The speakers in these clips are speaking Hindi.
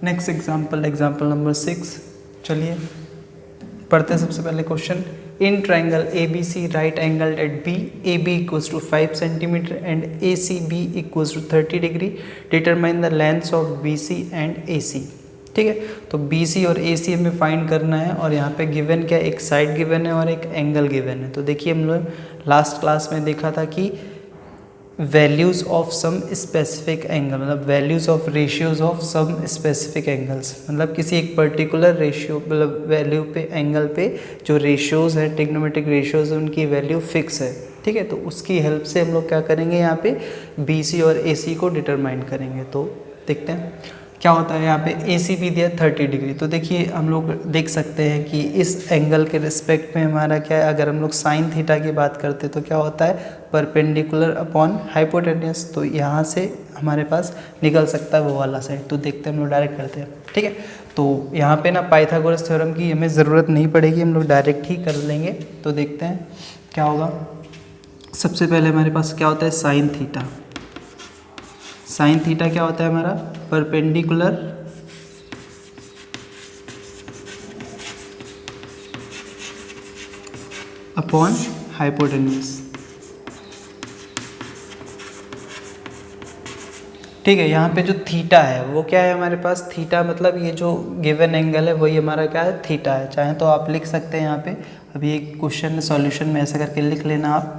Next example number 6। चलिए पढ़ते हैं सबसे पहले question. In triangle A B C right angled at B, A B equals to 5 centimetre and A C B equals to 30 degree, determine the lengths of B C and A C. ठीक है, तो बी सी और ए सी हमें फाइंड करना है और यहाँ पे गिवन क्या, एक साइड गिवन है और एक एंगल गिवन है। तो देखिए हम लोग लास्ट क्लास में देखा था कि values of some specific angle, मतलब values of ratios of some specific angles, मतलब किसी एक पर्टिकुलर रेशियो मतलब वैल्यू पे एंगल पे जो रेशियोज़ है, ट्रिग्नोमेट्रिक रेशियोज़ है, उनकी वैल्यू फिक्स है। ठीक है, तो उसकी हेल्प से हम लोग क्या करेंगे, यहाँ पे बी सी और ए सी को डिटरमाइन करेंगे। तो देखते हैं क्या होता है। यहाँ पे ए सी भी दिया 30 डिग्री। तो देखिए हम लोग देख सकते हैं कि इस एंगल के रिस्पेक्ट में हमारा क्या है, अगर हम लोग साइन थीटा की बात करते हैं तो क्या होता है, परपेंडिकुलर अपॉन हाइपोटेन्यूस। तो यहाँ से हमारे पास निकल सकता है वो वाला साइड। तो देखते हैं हम लोग डायरेक्ट करते हैं। ठीक है, तो यहाँ पे ना पाइथागोरस थ्योरम की हमें ज़रूरत नहीं पड़ेगी, हम लोग डायरेक्ट ही कर लेंगे। तो देखते हैं क्या होगा। सबसे पहले हमारे पास क्या होता है, साइन थीटा। साइन थीटा क्या होता है हमारा, परपेंडिकुलर अपॉन हाइपोटेन्यूस। ठीक है, यहाँ पे जो थीटा है वो क्या है हमारे पास, थीटा मतलब ये जो गिवन एंगल है वही हमारा क्या है, थीटा है। चाहे तो आप लिख सकते हैं यहाँ पे, अभी एक क्वेश्चन सॉल्यूशन में ऐसा करके लिख लेना आप,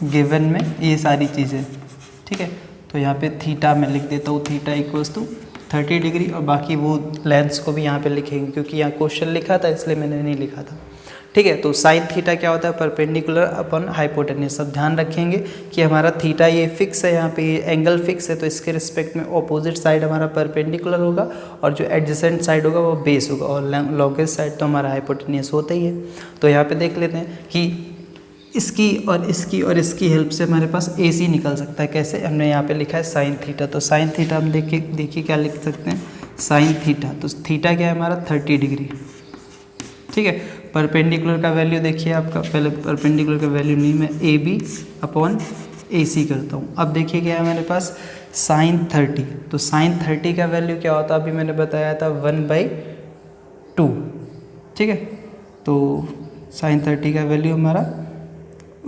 गिवन में ये सारी चीज़ें। ठीक है, तो यहाँ पे थीटा मैं लिख देता हूँ, थीटा इक्वल्स टू 30 डिग्री, और बाकी वो लेंस को भी यहाँ पे लिखेंगे क्योंकि यहाँ क्वेश्चन लिखा था इसलिए मैंने नहीं लिखा था। ठीक है, तो साइन थीटा क्या होता है, परपेंडिकुलर अपन हाइपोटेन्यूस। सब ध्यान रखेंगे कि हमारा थीटा ये फिक्स है, यहाँ पे ये एंगल फिक्स है, तो इसके रिस्पेक्ट में ऑपोजिट साइड हमारा परपेंडिकुलर होगा और जो एडजेसेंट साइड होगा वो बेस होगा, और लॉन्गेस्ट साइड तो हमारा हाइपोटेन्यूस होता ही है। तो यहाँ पे देख लेते हैं कि इसकी और इसकी और इसकी हेल्प से हमारे पास ए सी निकल सकता है। कैसे, हमने यहाँ पे लिखा है साइन थीटा। तो साइन थीटा हम देखिए क्या लिख सकते हैं, साइन थीटा। तो थीटा क्या है हमारा, 30 डिग्री। ठीक है, परपेंडिकुलर का वैल्यू देखिए आपका, पहले परपेंडिकुलर का वैल्यू नहीं, मैं ए बी अपॉन ए सी करता हूँ। अब देखिए क्या है हमारे पास, साइन 30। तो साइन 30 का वैल्यू क्या होता है, अभी मैंने बताया था 1/2। ठीक है, तो साइन 30 का वैल्यू हमारा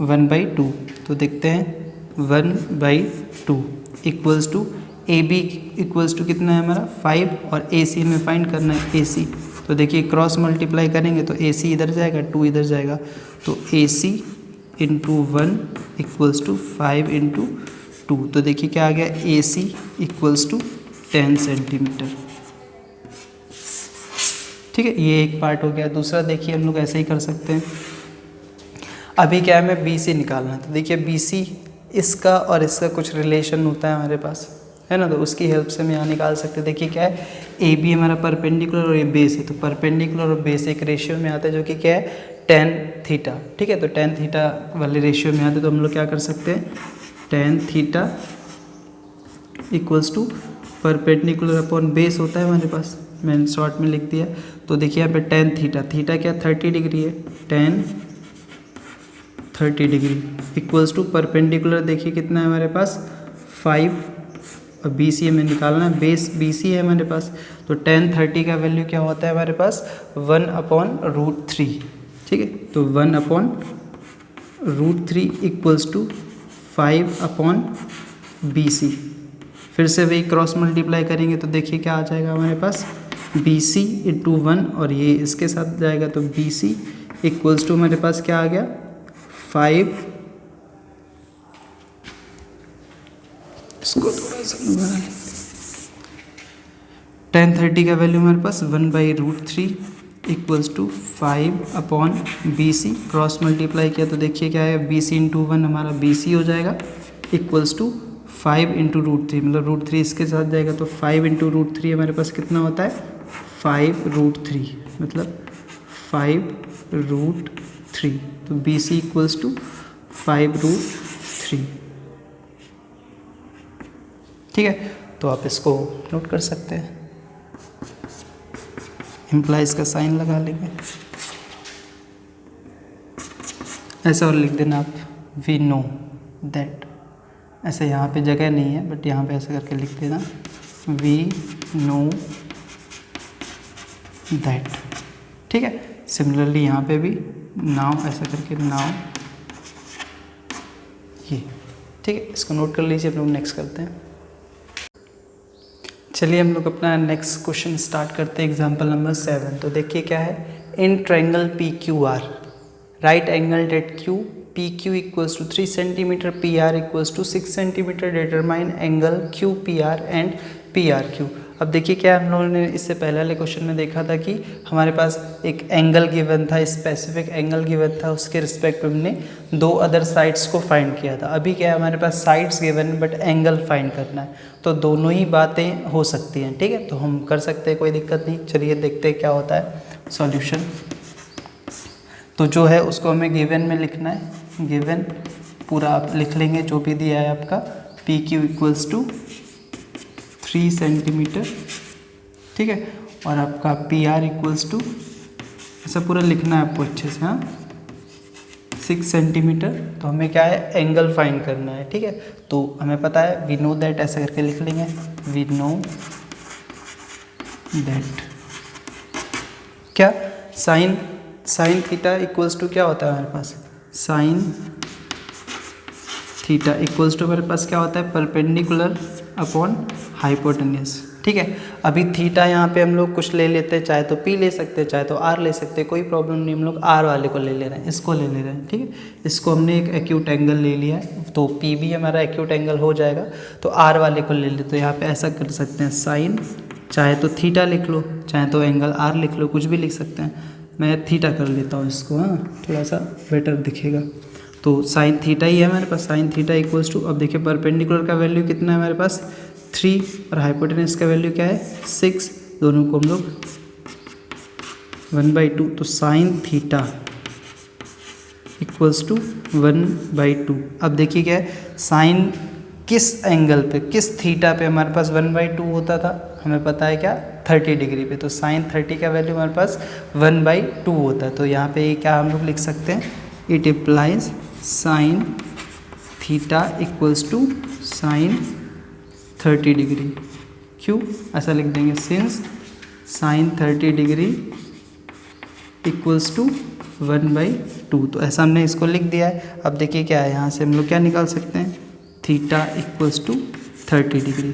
1/2। तो देखते हैं 1/2 equals to A B equals to कितना है हमारा 5, और ए सी में फाइंड करना है ए सी। तो देखिए क्रॉस मल्टीप्लाई करेंगे तो ए सी इधर जाएगा, 2 इधर जाएगा, तो ए सी इंटू 1 इक्वल्स टू 5 इंटू 2। तो देखिए क्या आ गया, ए सी इक्वल्स टू 10 सेंटीमीटर। ठीक है, ये एक पार्ट हो गया। दूसरा देखिए हम लोग ऐसे ही कर सकते हैं। अभी क्या है, हमें बी सी निकालना है। तो देखिए बी सी, इसका और इसका कुछ रिलेशन होता है हमारे पास, है ना, तो उसकी हेल्प से हम यहाँ निकाल सकते हैं। देखिए क्या है, ए बी हमारा परपेंडिकुलर और ये बेस है, तो परपेंडिकुलर और बेस एक रेशियो में आता है जो कि क्या है, tan थीटा। ठीक है, तो tan थीटा वाले रेशियो में आते हैं, तो हम लोग क्या कर सकते हैं, tan theta equals to perpendicular upon base होता है हमारे पास, मैंने शॉर्ट में लिख दिया। तो देखिए यहाँ पे tan थीटा, थीटा क्या 30 डिग्री है, tan 30 degree equals to perpendicular देखिए कितना है हमारे पास 5, और बी सी हमें निकालना है, बेस बी सी है हमारे पास। तो tan 30 का वैल्यू क्या होता है हमारे पास, 1/√3। ठीक है, तो 1/√3 इक्वल्स टू 5/BC। फिर से वही क्रॉस मल्टीप्लाई करेंगे तो देखिए क्या आ जाएगा हमारे पास, BC इंटू 1, और ये इसके साथ जाएगा तो BC इक्वल्स टू हमारे पास क्या आ गया 5, इसको थोड़ा सा बना लें, tan 30 का वैल्यू हमारे पास 1/√3 equals to 5/BC। Cross multiply किया तो देखिए क्या है, BC इंटू 1 हमारा BC हो जाएगा इक्वल्स टू 5 इंटू √3, मतलब √3 इसके साथ जाएगा तो 5 इंटू √3 हमारे पास कितना होता है 5√3, मतलब 5√3। तो BC इक्वल्स टू 5√3। ठीक है, तो आप इसको नोट कर सकते हैं, इम्प्लाइज का साइन लगा लेंगे ऐसा, और लिख देना आप वी नो दैट। ऐसे यहाँ पे जगह नहीं है बट यहाँ पे ऐसे करके लिख देना वी नो दैट। ठीक है, सिमिलरली यहाँ पे भी नाउ ऐसा करके नाउ ये। ठीक है, इसको नोट कर लीजिए, हम लोग नेक्स्ट करते हैं। चलिए हम लोग अपना नेक्स्ट क्वेश्चन स्टार्ट करते हैं, एग्जाम्पल नंबर 7। तो देखिए क्या है, in triangle P Q R right angle at Q P Q equals to 3 centimetre, P R equals to 6 centimetre, determine angle Q P R and P R Q. अब देखिए क्या हम लोगों ने इससे पहले वाले क्वेश्चन में देखा था कि हमारे पास एक एंगल गिवन था, स्पेसिफिक एंगल गिवन था, उसके रिस्पेक्ट में हमने दो अदर साइड्स को फाइंड किया था। अभी क्या है, हमारे पास sides given but angle find करना है, तो दोनों ही बातें हो सकती हैं। ठीक है, तो हम कर सकते हैं, कोई दिक्कत नहीं। चलिए देखते हैं क्या होता है सॉल्यूशन। तो जो है उसको हमें गिवन में लिखना है, गिवन पूरा आप लिख लेंगे जो भी दिया है आपका, P Q equals to 3 centimetre. ठीक है, और आपका पी आर इक्वल्स टू, ऐसा पूरा लिखना है आपको अच्छे से, हाँ 6 सेंटीमीटर। तो हमें क्या है, एंगल फाइंड करना है। ठीक है, तो हमें पता है वी नो दैट, ऐसा करके लिख लेंगे, वी नो दैट क्या साइन थीटा इक्वल्स टू क्या होता है हमारे पास, साइन थीटा इक्वल्स टू हमारे पास क्या होता है, परपेंडिकुलर अपॉन हाइपोटेन्यूज। ठीक है, अभी थीटा यहाँ पे हम लोग कुछ ले लेते हैं, चाहे तो पी ले सकते हैं, चाहे तो आर ले सकते हैं, कोई प्रॉब्लम नहीं। हम लोग आर वाले को ले ले रहे हैं, इसको ले ले रहे हैं। ठीक है, इसको हमने एक एक्यूट एंगल ले लिया है, तो पी भी हमारा एक्यूट एंगल हो जाएगा। तो आर वाले को ले ले, तो यहाँ पे ऐसा कर सकते हैं, साइन, चाहे तो थीटा लिख लो, चाहे तो एंगल आर लिख लो, कुछ भी लिख सकते हैं। मैं थीटा कर लेता हूँ इसको, हाँ थोड़ा सा बेटर दिखेगा। तो साइन थीटा ही है हमारे पास, साइन थीटा इक्वल्स टू, अब देखिए परपेंडिकुलर का वैल्यू कितना है हमारे पास 3 और हाइपोटेनस का वैल्यू क्या है 6, दोनों को हम लोग 1/2। तो साइन थीटा इक्वल्स टू 1/2। अब देखिए क्या है, साइन किस एंगल पे, किस थीटा पे हमारे पास 1/2 होता था, हमें पता है क्या 30 डिग्री पे। तो साइन 30 का वैल्यू हमारे पास 1/2 होता है। तो यहाँ पे क्या हम लोग लिख सकते हैं, it implies sine theta equals to sine 30 degree. क्यों ऐसा लिख देंगे, since sine 30 degree equals to 1/2। तो ऐसा हमने इसको लिख दिया है। अब देखिए क्या है, यहाँ से हम लोग क्या निकाल सकते हैं, थीटा इक्वल्स टू 30 डिग्री।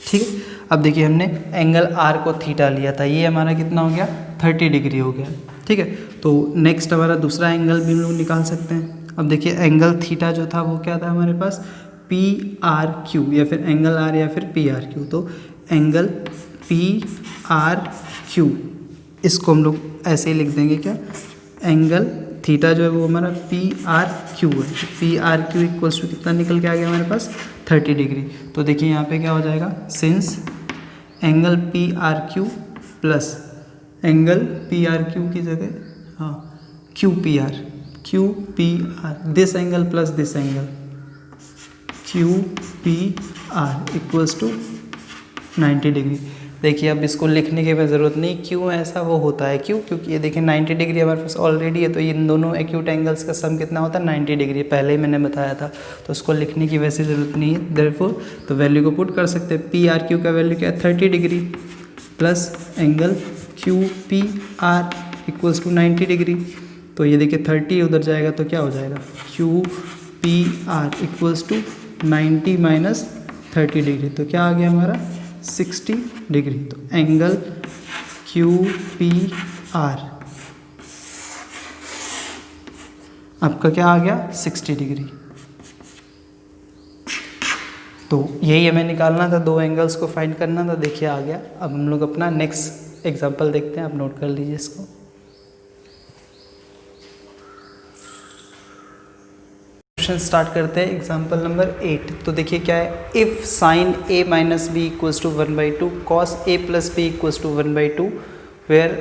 ठीक है, अब देखिए हमने एंगल आर को थीटा लिया था, ये हमारा कितना हो गया 30 डिग्री हो गया। ठीक है, तो नेक्स्ट हमारा दूसरा एंगल भी हम लोग निकाल सकते हैं। अब देखिए एंगल थीटा जो था वो क्या था हमारे पास, पी आर क्यू, या फिर एंगल आर या फिर पी आर क्यू। तो एंगल पी आर क्यू, इसको हम लोग ऐसे ही लिख देंगे क्या, एंगल थीटा जो है वो हमारा पी आर क्यू है। P R Q equals to कितना निकल के आ गया हमारे पास 30 डिग्री। तो देखिए यहाँ पे क्या हो जाएगा, since angle P R Q plus angle P R Q की जगह, हाँ Q P R this angle plus this angle Q P R equals to 90 degree. देखिए अब इसको लिखने की ज़रूरत नहीं, क्यों ऐसा वो होता है, क्यों, क्योंकि ये देखिए 90 डिग्री हमारे पास ऑलरेडी है। तो इन दोनों एक्यूट एंगल्स का सम कितना होता है 90 डिग्री, पहले ही मैंने बताया था। तो उसको लिखने की वैसे ज़रूरत नहीं है, देयरफॉर तो वैल्यू को पुट कर सकते हैं। पी आर क्यू का वैल्यू क्या है 30 degree plus angle Q P R equals to 90 degree. तो ये देखिए 30 उधर जाएगा तो क्या हो जाएगा, Q P R equals to 90 minus 30 degree. तो क्या आ गया हमारा 60 डिग्री। तो एंगल क्यू पी आर आपका क्या आ गया 60 डिग्री। तो यही हमें निकालना था, दो एंगल्स को फाइंड करना था। देखिए आ गया। अब हम लोग अपना नेक्स्ट एग्जांपल देखते हैं, आप नोट कर लीजिए इसको। क्वेश्चन स्टार्ट करते हैं, एग्जांपल नंबर 8। तो देखिए क्या है, if sine a minus B equals to 1/2 cos a plus B equals to 1/2 where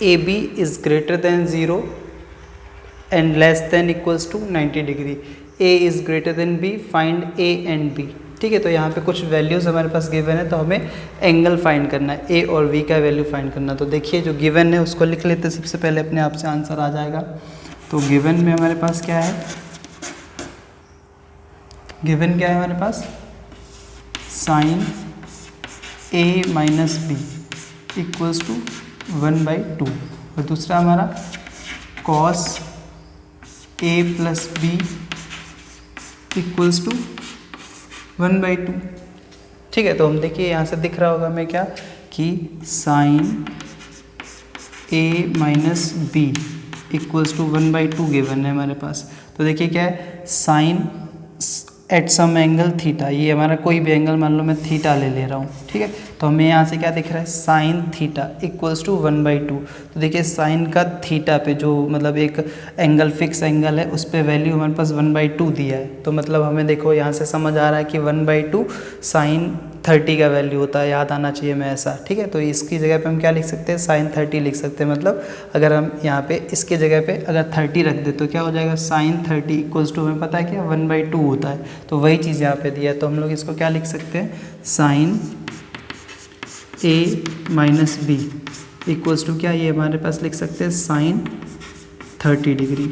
A B is greater than 0 and less than equals to 90 degree, a is greater than b, find a and b। ठीक है, तो यहाँ पे कुछ वैल्यूज़ हमारे पास गिवन है, तो हमें एंगल फाइंड करना है, a और v का वैल्यू फाइंड करना। तो देखिए जो गिवन है उसको लिख लेते हैं, सबसे पहले अपने आप से आंसर आ जाएगा। तो गिवन में हमारे पास क्या है, गिवन क्या है हमारे पास, sine A minus B equals to 1/2 और दूसरा हमारा cos A plus B equals to 1/2। ठीक है, तो हम देखिए यहाँ से दिख रहा होगा हमें क्या कि sine A minus B equals to 1/2 given है हमारे पास। तो देखिए क्या है, sine at some angle theta, ये हमारा कोई भी एंगल मान लो मैं थीटा ले रहा हूँ, ठीक है। तो हमें यहाँ से क्या दिख रहा है, साइन थीटा इक्वल्स टू 1/2। तो देखिए साइन का थीटा पे जो मतलब एक एंगल फिक्स एंगल है उस पर वैल्यू हमारे पास 1/2 दिया है। तो मतलब हमें देखो यहाँ से समझ आ रहा है कि 1/2 साइन 30 का वैल्यू होता है, याद आना चाहिए मैं ऐसा, ठीक है। तो इसकी जगह पे हम क्या लिख सकते हैं, साइन 30 लिख सकते हैं। मतलब अगर हम यहाँ पे इसके जगह पे अगर 30 रख दे तो क्या हो जाएगा, साइन 30 इक्वल्स टू हमें पता है क्या 1/2 होता है। तो वही चीज़ यहाँ पे दिया है, तो हम लोग इसको क्या लिख सकते हैं, sine A minus B equals to क्या, ये हमारे पास लिख सकते हैं साइन 30 डिग्री,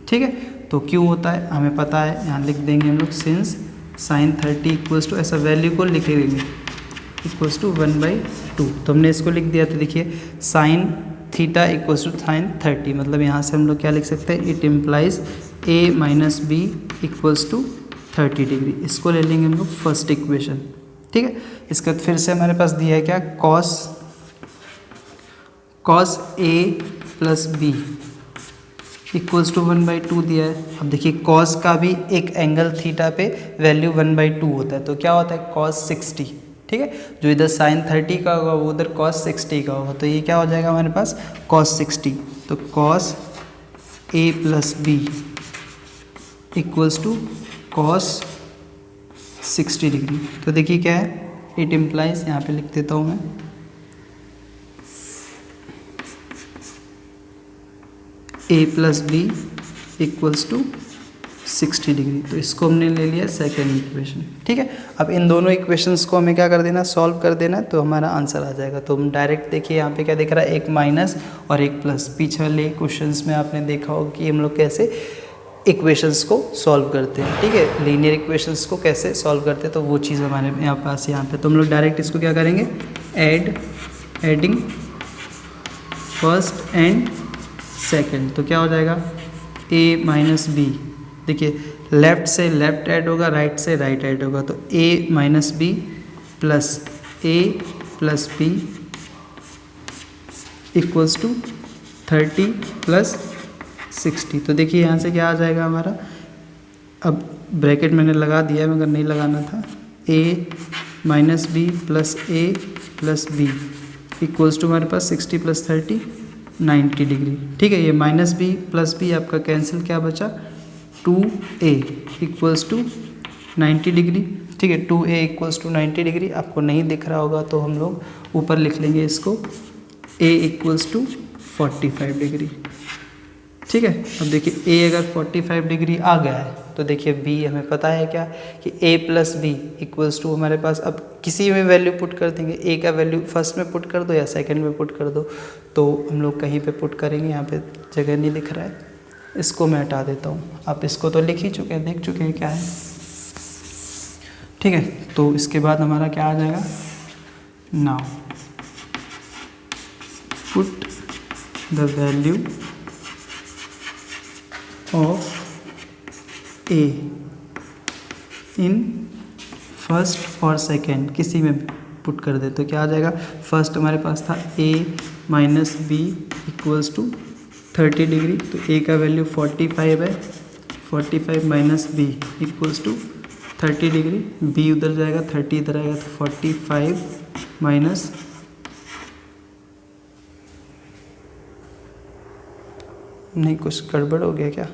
ठीक है। तो क्यों होता है हमें पता है, यहाँ लिख देंगे हम लोग सिंस साइन 30 इक्वल्स टू, ऐसा वैल्यू को लिख देंगे इक्वल्स टू 1/2। तो हमने इसको लिख दिया। तो देखिए sine theta equals to sine 30, मतलब यहाँ से हम लोग क्या लिख सकते हैं, it implies A minus B equals to 30 degree. इसको ले लेंगे हम लोग फर्स्ट इक्वेशन, ठीक है। इसके बाद फिर से हमारे पास दिया है क्या, cos A plus B equals to 1/2 दिया है। अब देखिए कॉस का भी एक एंगल थीटा पे वैल्यू 1/2 होता है। तो क्या होता है, कॉस 60, ठीक है। जो इधर साइन 30 का होगा वो उधर कॉस 60 का होगा। तो ये क्या हो जाएगा हमारे पास, कॉस 60। तो cos A plus B equals to cos 60 degree. तो देखिए क्या है, इट इम्प्लाइज, यहाँ पे लिख देता हूँ मैं, A plus B equals to 60 degree. तो इसको हमने ले लिया सेकेंड इक्वेशन, ठीक है। अब इन दोनों इक्वेशंस को हमें क्या कर देना, सॉल्व कर देना, तो हमारा आंसर आ जाएगा। तो हम डायरेक्ट देखिए यहाँ पे क्या दिख रहा है, एक माइनस और एक प्लस। पीछे वाले क्वेश्चंस में आपने देखा होगा कि हम लोग कैसे इक्वेशंस को सॉल्व करते हैं, ठीक है। लीनियर इक्वेशंस को कैसे सॉल्व करते हैं, तो वो चीज़ हमारे यहाँ पास यहाँ पे। तो हम लोग डायरेक्ट इसको क्या करेंगे, एडिंग फर्स्ट एंड सेकंड। तो क्या हो जाएगा, a माइनस बी, देखिए लेफ्ट से लेफ्ट ऐड होगा, राइट से राइट ऐड होगा। तो a minus B plus a plus B equals to 30 plus 60। तो देखिए यहाँ से क्या आ जाएगा हमारा, अब ब्रैकेट मैंने लगा दिया है मगर नहीं लगाना था, a minus B plus a plus B equals to हमारे पास 60 प्लस 30 90 डिग्री, ठीक है। ये माइनस बी प्लस बी आपका कैंसिल, क्या बचा 2a इक्वल्स टू 90 डिग्री, ठीक है। 2a इक्वल्स टू 90 डिग्री आपको नहीं दिख रहा होगा तो हम लोग ऊपर लिख लेंगे इसको, a इक्वल्स टू 45 डिग्री, ठीक है। अब देखिए a अगर 45 डिग्री आ गया है तो देखिए b हमें पता है क्या कि a plus B equals to हमारे पास, अब किसी में वैल्यू पुट कर देंगे, a का वैल्यू फर्स्ट में पुट कर दो या सेकंड में पुट कर दो। तो हम लोग कहीं पे पुट करेंगे, यहाँ पे जगह नहीं दिख रहा है, इसको मैं हटा देता हूँ। आप इसको तो लिख ही चुके हैं, देख चुके हैं क्या है, ठीक है। तो इसके बाद हमारा क्या आ जाएगा, now put the value of a in first और सेकेंड, किसी में पुट कर दे तो क्या आ जाएगा, फर्स्ट हमारे पास था a minus B equals to 30 degree. तो a का वैल्यू 45 है, 45 minus B equals to 30 degree, b उधर जाएगा 30 इधर आएगा, तो 45 माइनस, नहीं कुछ गड़बड़ हो गया क्या,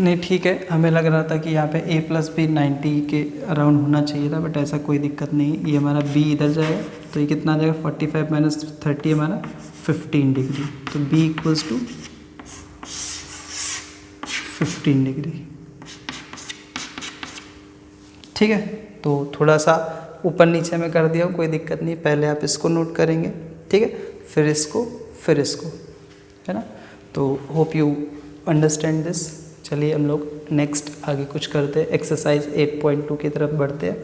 नहीं ठीक है, हमें लग रहा था कि यहाँ पे a प्लस बी 90 के अराउंड होना चाहिए था, बट ऐसा कोई दिक्कत नहीं। ये हमारा b इधर जाएगा तो ये कितना आ जाएगा, 45 माइनस 30 हमारा 15 डिग्री। तो b इक्वल्स टू 15 डिग्री, ठीक है। तो थोड़ा सा ऊपर नीचे में कर दिया हो कोई दिक्कत नहीं, पहले आप इसको नोट करेंगे, ठीक है, फिर इसको, है ना। तो होप यू अंडरस्टैंड दिस। चलिए हम लोग नेक्स्ट आगे कुछ करते हैं, एक्सरसाइज 8.2 की तरफ बढ़ते हैं।